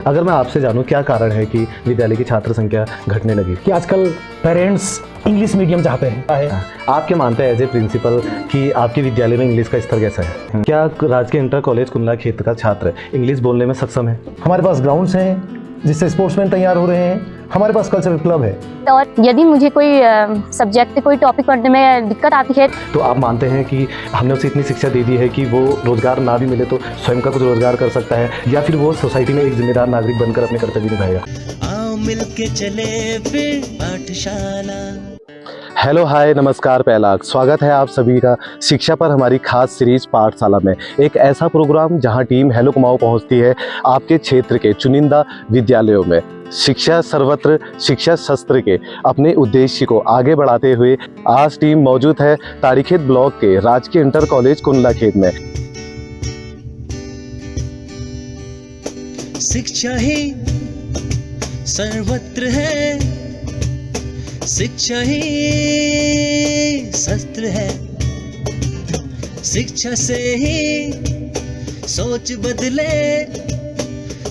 अगर मैं आपसे जानूं क्या कारण है कि विद्यालय की छात्र संख्या घटने लगी? कि आजकल पेरेंट्स इंग्लिश मीडियम चाहते हैं। आप क्या मानते हैं एज ए प्रिंसिपल कि आपके विद्यालय में इंग्लिश का स्तर कैसा है? क्या राजकीय इंटर कॉलेज कुंडला खेत का छात्र इंग्लिश बोलने में सक्षम है? हमारे पास ग्राउंड्स हैं जिससे स्पोर्ट्समैन तैयार हो रहे हैं, हमारे पास कल्चरल क्लब है। और यदि मुझे कोई सब्जेक्ट कोई टॉपिक पढ़ने में दिक्कत आती है तो आप मानते हैं कि हमने उसे इतनी शिक्षा दे दी है कि वो रोजगार ना भी मिले तो स्वयं का कुछ रोजगार कर सकता है, या फिर वो सोसाइटी में एक जिम्मेदार नागरिक बनकर अपने कर्तव्य निभाएगा? आओ मिलके चले फिर पाठशाला। हेलो हाय नमस्कार पहलाग, स्वागत है आप सभी का शिक्षा पर हमारी खास सीरीज पाठशाला में। एक ऐसा प्रोग्राम जहां टीम हेलो कुमाऊं पहुंचती है आपके क्षेत्र के चुनिंदा विद्यालयों में शिक्षा सर्वत्र शिक्षा शस्त्र के अपने उद्देश्य को आगे बढ़ाते हुए आज टीम मौजूद है तारीखेत ब्लॉक के राजकीय इंटर कॉलेज कुंडला खेत में। शिक्षा ही सर्वत्र है, शिक्षा ही शस्त्र है, शिक्षा से ही सोच बदले,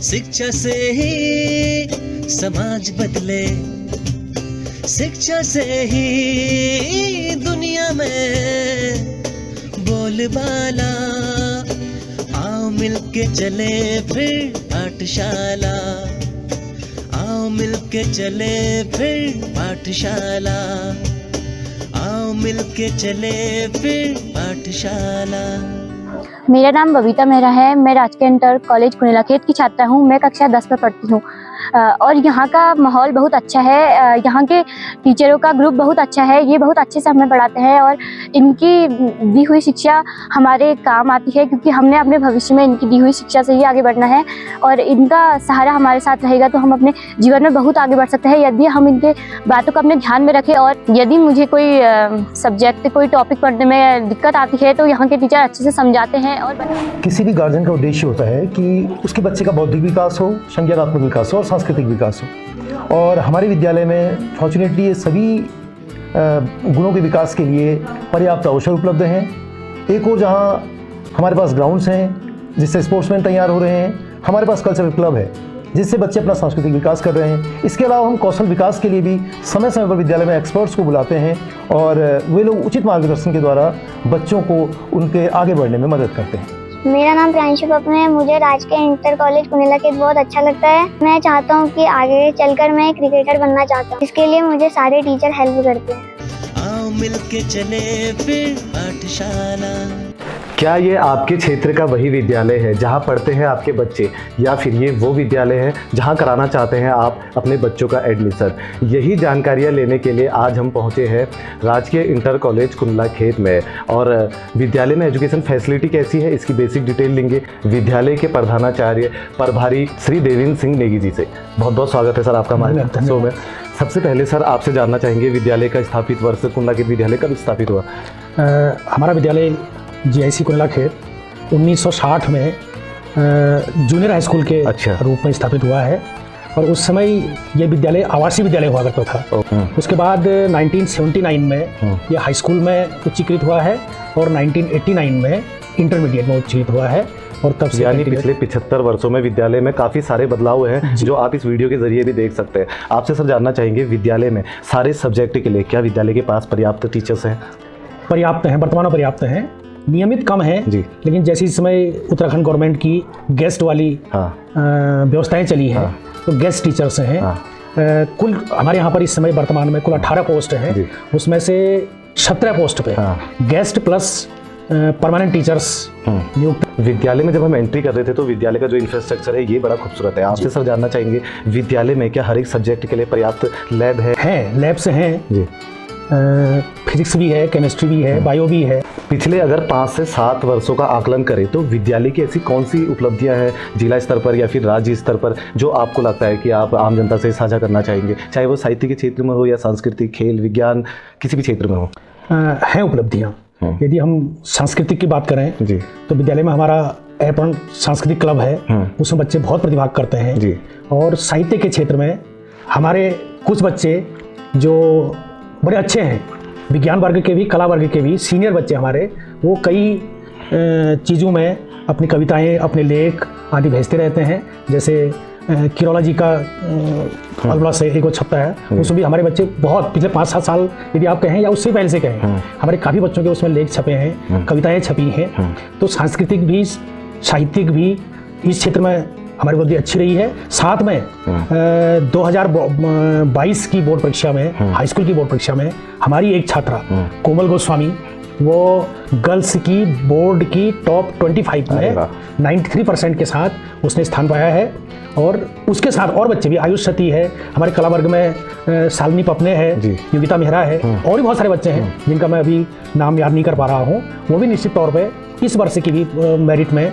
शिक्षा से ही समाज बदले, शिक्षा से ही दुनिया में बोलबाला। आओ मिलके चले फिर पाठशाला, आओ मिलके चले फिर पाठशाला, आओ मिलके चले फिर पाठशाला। मेरा नाम बबीता मेहरा है। मैं राजकीय इंटर कॉलेज कुंडला खेत की छात्रा हूँ। मैं कक्षा 10 में पढ़ती हूँ और यहाँ का माहौल बहुत अच्छा है। यहाँ के टीचरों का ग्रुप बहुत अच्छा है। ये बहुत अच्छे से हमें पढ़ाते हैं और इनकी दी हुई शिक्षा हमारे काम आती है, क्योंकि हमने अपने भविष्य में इनकी दी हुई शिक्षा से ही आगे बढ़ना है और इनका सहारा हमारे साथ रहेगा तो हम अपने जीवन में बहुत आगे बढ़ सकते हैं यदि हम इनके बातों को अपने ध्यान में रखें। और यदि मुझे कोई सब्जेक्ट कोई टॉपिक पढ़ने में दिक्कत आती है तो यहाँ के टीचर अच्छे से समझाते हैं। और किसी भी गार्जियन का उद्देश्य होता है कि उसके बच्चे का बौद्धिक विकास हो, संज्ञानात्मक विकास हो और सांस्कृतिक विकास हो। और हमारे विद्यालय में फॉर्चुनेटली ये सभी गुणों के विकास के लिए पर्याप्त अवसर उपलब्ध हैं। एक और जहाँ हमारे पास ग्राउंड्स हैं जिससे स्पोर्ट्समैन तैयार हो रहे हैं, हमारे पास कल्चरल क्लब है जिससे बच्चे अपना सांस्कृतिक विकास कर रहे हैं। इसके अलावा हम कौशल विकास के लिए भी समय समय पर विद्यालय में एक्सपर्ट्स को बुलाते हैं और वे लोग उचित मार्गदर्शन के द्वारा बच्चों को उनके आगे बढ़ने में मदद करते हैं। मेरा नाम प्रांशु पपन है। मुझे राजकीय इंटर कॉलेज कुंडला खेत बहुत अच्छा लगता है। मैं चाहता हूँ कि आगे चलकर मैं क्रिकेटर बनना चाहता हूँ। इसके लिए मुझे सारे टीचर हेल्प करते हैं। आओ मिलके चले फिर पाठशाला। क्या ये आपके क्षेत्र का वही विद्यालय है जहाँ पढ़ते हैं आपके बच्चे, या फिर ये वो विद्यालय है जहाँ कराना चाहते हैं आप अपने बच्चों का एडमिशन? यही जानकारियाँ लेने के लिए आज हम पहुँचे हैं राजकीय इंटर कॉलेज कुंडला खेत में। और विद्यालय में एजुकेशन फैसिलिटी कैसी है इसकी बेसिक डिटेल लेंगे विद्यालय के प्रधानाचार्य प्रभारी श्री देवेंद्र सिंह नेगी जी से। बहुत बहुत स्वागत है सर आपका हमारे शो में। सबसे पहले सर आपसे जानना चाहेंगे विद्यालय का स्थापित वर्ष, कुंडला खेत विद्यालय कब स्थापित हुआ? हमारा विद्यालय GIC कुंडला खेत 1960 में जूनियर हाई स्कूल के रूप में स्थापित हुआ है और उस समय ये विद्यालय आवासीय विद्यालय हुआ करता था। उसके बाद 1979 में ये हाई स्कूल में उच्चीकृत हुआ है और 1989 में इंटरमीडिएट में उच्चीकृत हुआ है। और तब से यानी पिछले 75 वर्षों में विद्यालय में काफ़ी सारे बदलाव हुए हैं जो आप इस वीडियो के जरिए भी देख सकते हैं। आपसे सर जानना चाहेंगे विद्यालय में सारे सब्जेक्ट के लिए क्या विद्यालय के पास पर्याप्त टीचर्स हैं? पर्याप्त हैं, वर्तमान में पर्याप्त हैं। नियमित कम है जी, लेकिन जैसे इस समय उत्तराखंड गवर्नमेंट की गेस्ट वाली व्यवस्थाएं चली हैं तो गेस्ट टीचर्स हैं। कुल हमारे यहाँ पर इस समय वर्तमान में कुल 18 पोस्ट हैं, उसमें से 17 पोस्ट पे गेस्ट प्लस परमानेंट टीचर्स नियुक्त। विद्यालय में जब हम एंट्री कर रहे थे तो विद्यालय का जो इंफ्रास्ट्रक्चर है ये बड़ा खूबसूरत है। आपसे सर जानना चाहेंगे विद्यालय में क्या हर एक सब्जेक्ट के लिए पर्याप्त लैब है? लैब्स हैं जी, फिजिक्स भी है, केमिस्ट्री भी है, बायो भी है। पिछले अगर 5 से 7 वर्षों का आकलन करें तो विद्यालय की ऐसी कौन सी उपलब्धियां हैं जिला स्तर पर या फिर राज्य स्तर पर जो आपको लगता है कि आप आम जनता से साझा करना चाहेंगे, चाहे वो साहित्य के क्षेत्र में हो या सांस्कृतिक, खेल, विज्ञान, किसी भी क्षेत्र में हो? हैं उपलब्धियाँ। यदि हम सांस्कृतिक की बात करें जी तो विद्यालय में हमारा एप्रन सांस्कृतिक क्लब है, उसमें बच्चे बहुत प्रतिभाग करते हैं जी। और साहित्य के क्षेत्र में हमारे कुछ बच्चे जो बड़े अच्छे हैं, विज्ञान वर्ग के भी, कला वर्ग के भी सीनियर बच्चे हमारे, वो कई चीज़ों में अपनी कविताएं, अपने लेख आदि भेजते रहते हैं। जैसे किरोला जी का अलबला से एक वो छपता है, उसमें भी हमारे बच्चे बहुत पिछले 5-7 साल यदि आप कहें या उससे पहले से कहें, हमारे काफ़ी बच्चों के उसमें लेख छपे हैं, कविताएं छपी हैं। तो सांस्कृतिक भी साहित्यिक भी इस क्षेत्र में हमारी वृद्धि अच्छी रही है। साथ में 2022 की बोर्ड परीक्षा में, हाई स्कूल की बोर्ड परीक्षा में हमारी एक छात्रा कोमल गोस्वामी, वो गर्ल्स की बोर्ड की टॉप 25 में 93% के साथ उसने स्थान पाया है। और उसके साथ और बच्चे भी, आयुष सती है हमारे कला वर्ग में, शालिनी पपने है, योगिता मेहरा है, और भी बहुत सारे बच्चे हैं जिनका मैं अभी नाम याद नहीं कर पा रहा हूँ। वो भी निश्चित तौर पे इस वर्ष की भी मेरिट में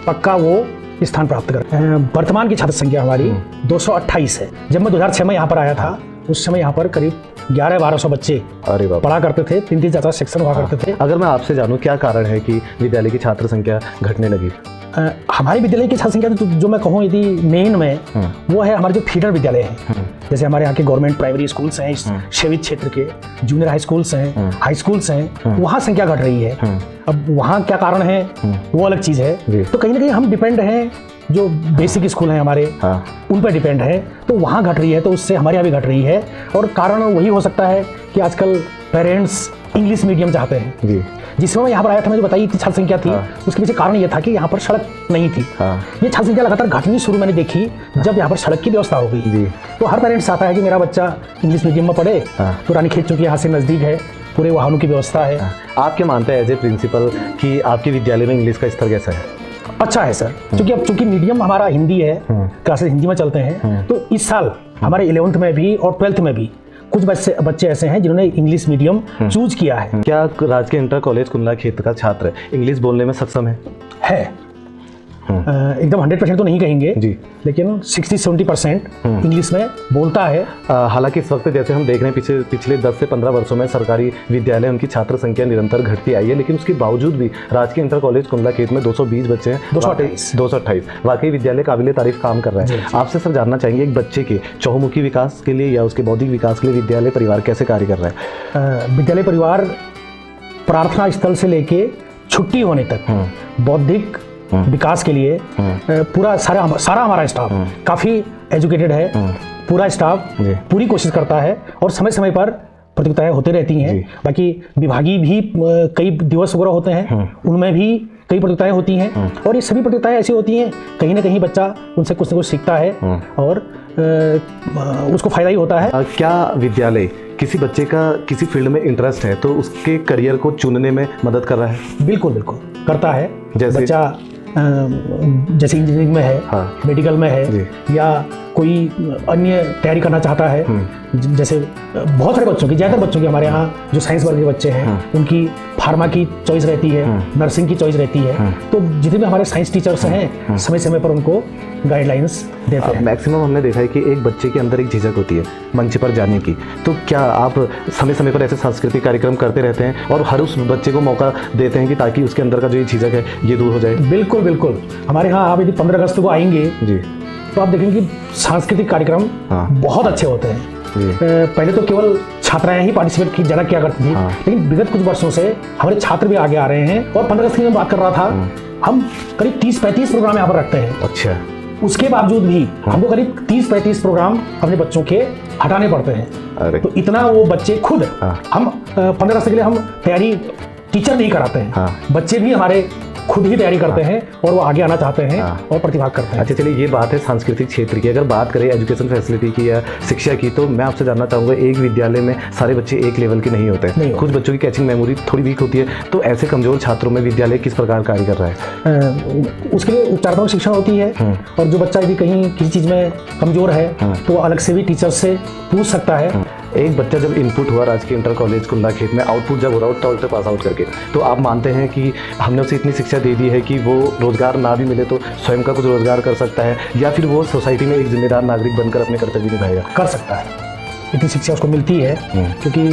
पक्का वो स्थान प्राप्त कर। वर्तमान की छात्र संख्या हमारी 228 है। जब मैं 2006 में यहाँ पर आया था, उस समय यहाँ पर करीब 1100-1200 बच्चे पढ़ा करते थे, 3-4 सेक्शन हुआ करते थे। अगर मैं आपसे जानूं क्या कारण है कि विद्यालय की छात्र संख्या घटने लगी? हमारे विद्यालय की छात्र संख्या तो जो मैं कहूँ यदि मेन में वो है हमारे जो फीडर विद्यालय हैं, जैसे हमारे यहाँ के गवर्नमेंट प्राइमरी स्कूल्स हैं, इस शेवित क्षेत्र के जूनियर हाई स्कूल्स हैं, हाई स्कूल्स हैं, वहाँ संख्या घट रही है। अब वहाँ क्या कारण है वो अलग चीज़ है। तो कहीं ना कहीं हम डिपेंड हैं, जो बेसिक स्कूल हैं हमारे उन पर डिपेंड है, तो वहाँ घट रही है, तो उससे हमारे यहाँ भी घट रही है। और कारण वही हो सकता है कि आजकल पेरेंट्स इंग्लिश मीडियम चाहते हैं। जिस समय यहाँ पर आया था, मैं जो बताई इतनी छात्र संख्या थी, उसके पीछे कारण ये था कि यहाँ पर सड़क नहीं थी। ये छात्र संख्या लगातार घटनी शुरू मैंने देखी जब यहाँ पर सड़क की व्यवस्था हो गई। तो हर पेरेंट्स चाहता है कि मेरा बच्चा इंग्लिश मीडियम में पढ़े। तो रानीखेत चूँकि यहाँ से नज़दीक है, पूरे वाहनों की व्यवस्था है। आप क्या मानते हैं एज ए प्रिंसिपल कि आपके विद्यालय में इंग्लिश का स्तर कैसा है? अच्छा है सर, क्योंकि अब चूंकि मीडियम हमारा हिंदी है, क्लासेस हिंदी में चलते हैं, तो इस साल हमारे 11th में भी और 12th में भी कुछ बच्चे ऐसे हैं जिन्होंने इंग्लिश मीडियम चूज किया है। क्या राजकीय इंटर कॉलेज कुंडला खेत का छात्र इंग्लिश बोलने में सक्षम है? एकदम 100% तो नहीं कहेंगे जी, लेकिन 60-70% इंग्लिश में बोलता है। हालांकि इस वक्त जैसे हम देख रहे हैं पिछले 10 से 15 वर्षों में सरकारी विद्यालय उनकी छात्र संख्या निरंतर घटती आई है, लेकिन उसके बावजूद भी राजकीय इंटर कॉलेज कुंडला खेत में 220 बच्चे हैं, 228 वाकई विद्यालय काबिल तारीफ काम कर रहा है। आपसे सर जानना चाहेंगे, एक बच्चे के चहुमुखी विकास के लिए या उसके बौद्धिक विकास के लिए विद्यालय परिवार कैसे कार्य कर रहा है? विद्यालय परिवार प्रार्थना स्थल से लेके छुट्टी होने तक बौद्धिक विकास के लिए पूरा सारा हमारा स्टाफ काफ़ी एजुकेटेड है। पूरा स्टाफ पूरी कोशिश करता है और समय समय पर प्रतियोगिताएं होते रहती हैं। बाकी विभागीय भी कई दिवस वगैरह होते हैं, उनमें भी कई प्रतियोगिताएं होती हैं। और ये सभी प्रतियोगिताएं ऐसी होती हैं, कहीं ना कहीं बच्चा उनसे कुछ न कुछ सीखता है और उसको फायदा ही होता है। क्या विद्यालय किसी बच्चे का किसी फील्ड में इंटरेस्ट है तो उसके करियर को चुनने में मदद कर रहा है? बिल्कुल करता है। जैसे बच्चा जैसे इंजीनियरिंग में है, मेडिकल में है, या कोई अन्य तैयारी करना चाहता है, जैसे बहुत सारे बच्चों की, ज़्यादातर बच्चों की हमारे यहाँ जो साइंस वर्ग के बच्चे हैं उनकी फार्मा की चॉइस रहती है, नर्सिंग की चॉइस रहती है। तो जितने भी हमारे साइंस टीचर्स हैं समय समय पर उनको गाइडलाइंस देते हैं। मैक्सिमम हमने देखा है कि एक बच्चे के अंदर एक झिझक होती है मंच पर जाने की, तो क्या आप समय समय पर ऐसे सांस्कृतिक कार्यक्रम करते रहते हैं और हर उस बच्चे को मौका देते हैं कि ताकि उसके अंदर का जो ये झिझक है ये दूर हो जाए? बिल्कुल हमारे यहाँ आप यदि 15 अगस्त को आएंगे जी तो आप देखेंगे कि सांस्कृतिक कार्यक्रम बहुत अच्छे होते हैं। पहले तो केवल छात्राएं ही पार्टिसिपेट की ज़्यादा किया करती थी, लेकिन विगत कुछ वर्षों से हमारे छात्र भी आगे आ रहे हैं। और 15 अगस्त की मैं बात कर रहा था, हम करीब 30-35 प्रोग्राम यहाँ पर रखते हैं। अच्छा, उसके बावजूद भी हमको करीब 30-35 प्रोग्राम अपने बच्चों के हटाने पड़ते हैं। तो इतना वो बच्चे खुद हम 15 अगस्त के लिए हम तैयारी टीचर नहीं कराते हैं, बच्चे भी हमारे खुद ही तैयारी करते हैं और वो आगे आना चाहते हैं और प्रतिभाग करते हैं। अच्छा, चलिए ये बात है सांस्कृतिक क्षेत्र की। अगर बात करें एजुकेशन फैसिलिटी की या शिक्षा की, तो मैं आपसे जानना चाहूँगा, एक विद्यालय में सारे बच्चे एक लेवल के नहीं होते हैं, कुछ बच्चों की कैचिंग मेमोरी थोड़ी वीक होती है, तो ऐसे कमजोर छात्रों में विद्यालय किस प्रकार कार्य कर रहा है? उसके लिए उपचारात्मक शिक्षा होती है और जो बच्चा यदि कहीं किसी चीज़ में कमजोर है तो अलग से भी टीचर से पूछ सकता है। एक बच्चा जब इनपुट हुआ राजकीय इंटर कॉलेज कुंडला खेत में, आउटपुट जब हो रहा हो 12th पास आउट करके, तो आप मानते हैं कि हमने उसे इतनी शिक्षा दे दी है कि वो रोजगार ना भी मिले तो स्वयं का कुछ रोजगार कर सकता है, या फिर वो सोसाइटी में एक जिम्मेदार नागरिक बनकर अपने कर्तव्य निभाएगा? कर सकता है। इतनी शिक्षा उसको मिलती है क्योंकि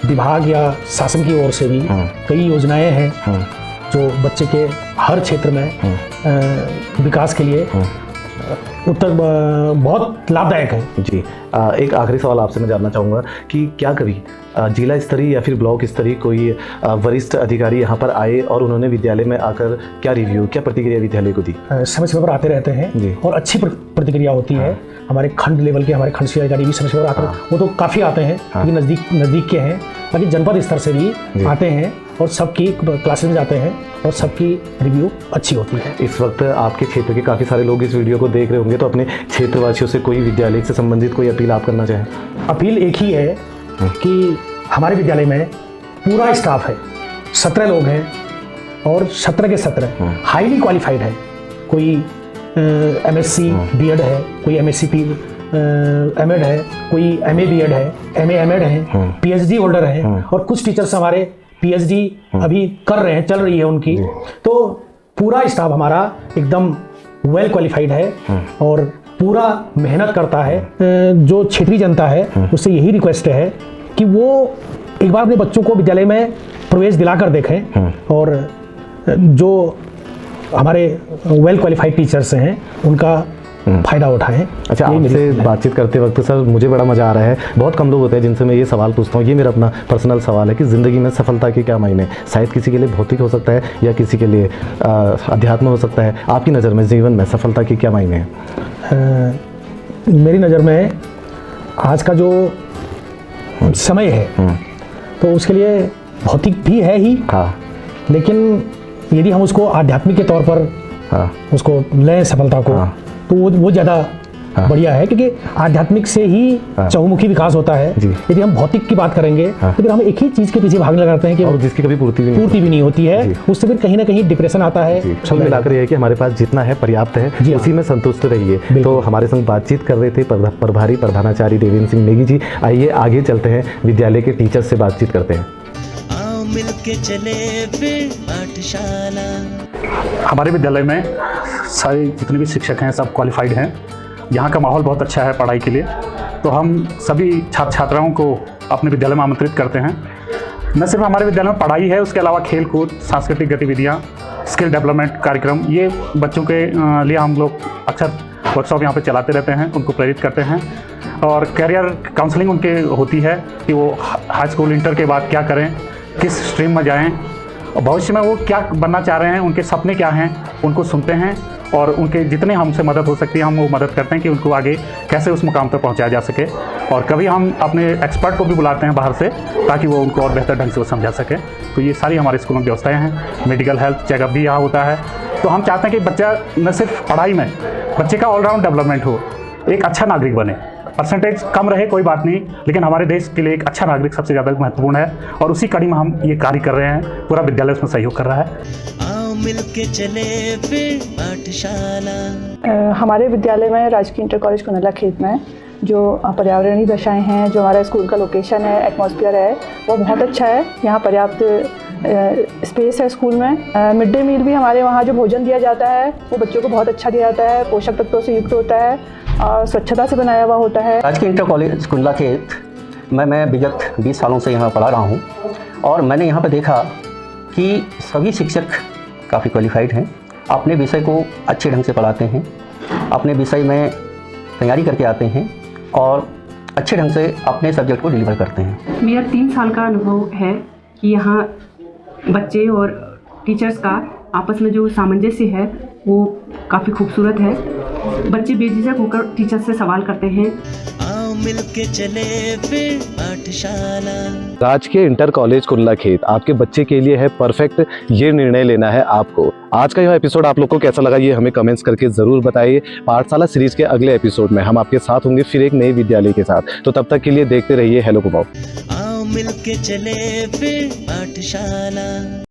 विभाग या शासन की ओर से भी कई योजनाएं हैं जो बच्चे के हर क्षेत्र में विकास के लिए उत्तर बहुत लाभदायक है। जी, एक आखिरी सवाल आपसे मैं जानना चाहूँगा कि क्या कभी जिला स्तरीय या फिर ब्लॉक स्तरीय कोई वरिष्ठ अधिकारी यहाँ पर आए और उन्होंने विद्यालय में आकर क्या रिव्यू, क्या प्रतिक्रिया विद्यालय को दी? समय समय पर आते रहते हैं जी। और अच्छी प्रतिक्रिया होती है। हमारे खंड लेवल के हमारे खंड अधिकारी भी समय समय पर आते हैं, वो तो काफ़ी आते हैं क्योंकि नज़दीक के हैं, बाकी जनपद स्तर से भी आते हैं और सबकी क्लासेस में जाते हैं और सबकी रिव्यू अच्छी होती है। इस वक्त आपके क्षेत्र के काफ़ी सारे लोग इस वीडियो को देख रहे होंगे, तो अपने क्षेत्रवासियों से कोई विद्यालय से संबंधित कोई अपील आप करना चाहें? अपील एक ही है कि हमारे विद्यालय में पूरा स्टाफ है, 17 लोग हैं और 17 के 17 हाईली क्वालिफाइड है। कोई MSc B.Ed है, कोई MSc M.Ed है, कोई MA B.Ed है, MA M.Ed है, PhD होल्डर है और कुछ टीचर्स हमारे PhD अभी कर रहे हैं, चल रही है उनकी। तो पूरा स्टाफ हमारा एकदम वेल क्वालिफाइड है और पूरा मेहनत करता है। जो क्षेत्रीय जनता है उससे यही रिक्वेस्ट है कि वो एक बार अपने बच्चों को विद्यालय में प्रवेश दिलाकर देखें और जो हमारे वेल क्वालिफाइड टीचर्स हैं उनका फ़ायदा उठाएं। अच्छा, आपसे बातचीत करते वक्त सर मुझे बड़ा मज़ा आ रहा है। बहुत कम लोग होते हैं जिनसे मैं ये सवाल पूछता हूँ, ये मेरा अपना पर्सनल सवाल है कि ज़िंदगी में सफलता के क्या मायने? शायद किसी के लिए भौतिक हो सकता है या किसी के लिए अध्यात्म हो सकता है। आपकी नज़र में जीवन में सफलता के क्या मायने हैं? मेरी नज़र में आज का जो समय है तो उसके लिए भौतिक भी है ही, लेकिन यदि हम उसको आध्यात्मिक के तौर पर उसको लें सफलता को, तो वो ज़्यादा बढ़िया है, क्योंकि आध्यात्मिक से ही चहुमुखी विकास होता है। यदि हम भौतिक की बात करेंगे तो फिर हम एक ही चीज़ के पीछे भागने लगाते हैं कि और जिसकी कभी पूर्ति भी नहीं होती है, उससे फिर कहीं ना कहीं डिप्रेशन आता है। सब मिलाकर ये है कि हमारे पास जितना है पर्याप्त है, उसी में संतुष्ट रहिए। तो हमारे संग बातचीत कर रहे थे प्रभारी प्रधानाचार्य देवेंद्र सिंह नेगी जी। आइए आगे चलते हैं, विद्यालय के टीचर्स से बातचीत करते हैं। मिलके चले फिर पाठशाला। हमारे विद्यालय में सारे जितने भी शिक्षक हैं सब क्वालिफाइड हैं। यहाँ का माहौल बहुत अच्छा है पढ़ाई के लिए, तो हम सभी छात्र छात्राओं को अपने विद्यालय में आमंत्रित करते हैं। न सिर्फ हमारे विद्यालय में पढ़ाई है, उसके अलावा खेल कूद, सांस्कृतिक गतिविधियाँ, स्किल डेवलपमेंट कार्यक्रम, ये बच्चों के लिए हम लोग अक्सर वर्कशॉप यहाँ पे चलाते रहते हैं, उनको प्रेरित करते हैं। और करियर काउंसलिंग उनके होती है कि वो हाई स्कूल इंटर के बाद क्या करें, किस स्ट्रीम में जाएं और भविष्य में वो क्या बनना चाह रहे हैं, उनके सपने क्या हैं, उनको सुनते हैं और उनके जितने हमसे मदद हो सकती है हम वो मदद करते हैं कि उनको आगे कैसे उस मुकाम तक पहुंचाया जा सके। और कभी हम अपने एक्सपर्ट को भी बुलाते हैं बाहर से, ताकि वो उनको और बेहतर ढंग से वो समझा सके। तो ये सारी हमारे स्कूल में व्यवस्थाएँ हैं। मेडिकल हेल्थ चेकअप भी यहाँ होता है। तो हम चाहते हैं कि बच्चा न सिर्फ पढ़ाई में, बच्चे का ऑलराउंड डेवलपमेंट हो, एक अच्छा नागरिक बने। परसेंटेज कम रहे कोई बात नहीं, लेकिन हमारे देश के लिए एक अच्छा नागरिक सबसे ज़्यादा महत्वपूर्ण है और उसी कड़ी में हम ये कार्य कर रहे हैं। पूरा विद्यालय उसमें सहयोग कर रहा है। आओ मिलके चले फिर पाठशाला। हमारे विद्यालय में राजकीय इंटर कॉलेज कुनेला खेत में जो पर्यावरणीय दशाएं हैं, जो हमारा स्कूल का लोकेशन है, एटमॉस्फेयर है, वो बहुत अच्छा है। यहाँ पर्याप्त स्पेस है स्कूल में। मिड डे मील भी हमारे वहाँ जो भोजन दिया जाता है वो बच्चों को बहुत अच्छा दिया जाता है, पोषक तत्वों से युक्त होता है और स्वच्छता से बनाया हुआ होता है। राजकीय इंटर कॉलेज कुनेला खेत मैं विगत 20 सालों से यहाँ पढ़ा रहा हूँ और मैंने यहाँ पर देखा कि सभी शिक्षक काफ़ी क्वालिफाइड हैं, अपने विषय को अच्छे ढंग से पढ़ाते हैं, अपने विषय में तैयारी करके आते हैं और अच्छे ढंग से अपने सब्जेक्ट को डिलीवर करते हैं। मेरा 3 साल का अनुभव है कि यहाँ बच्चे और टीचर्स का आपस में जो सामंजस्य है वो काफ़ी खूबसूरत है। बच्चे बेझिझक होकर टीचर से सवाल करते हैं। आओ मिलके चले फिर पाठशाला। राजकीय इंटर कॉलेज कुनेला खेत आपके बच्चे के लिए है परफेक्ट, ये निर्णय लेना है आपको। आज का यह एपिसोड आप लोग को कैसा लगा ये हमें कमेंट्स करके ज़रूर बताइए। पाठशाला सीरीज के अगले एपिसोड में हम आपके साथ होंगे फिर एक नए विद्यालय के साथ। तो तब तक के लिए देखते रहिए हेलो कुमाऊं। आओ मिलके चले फिर पाठशाला।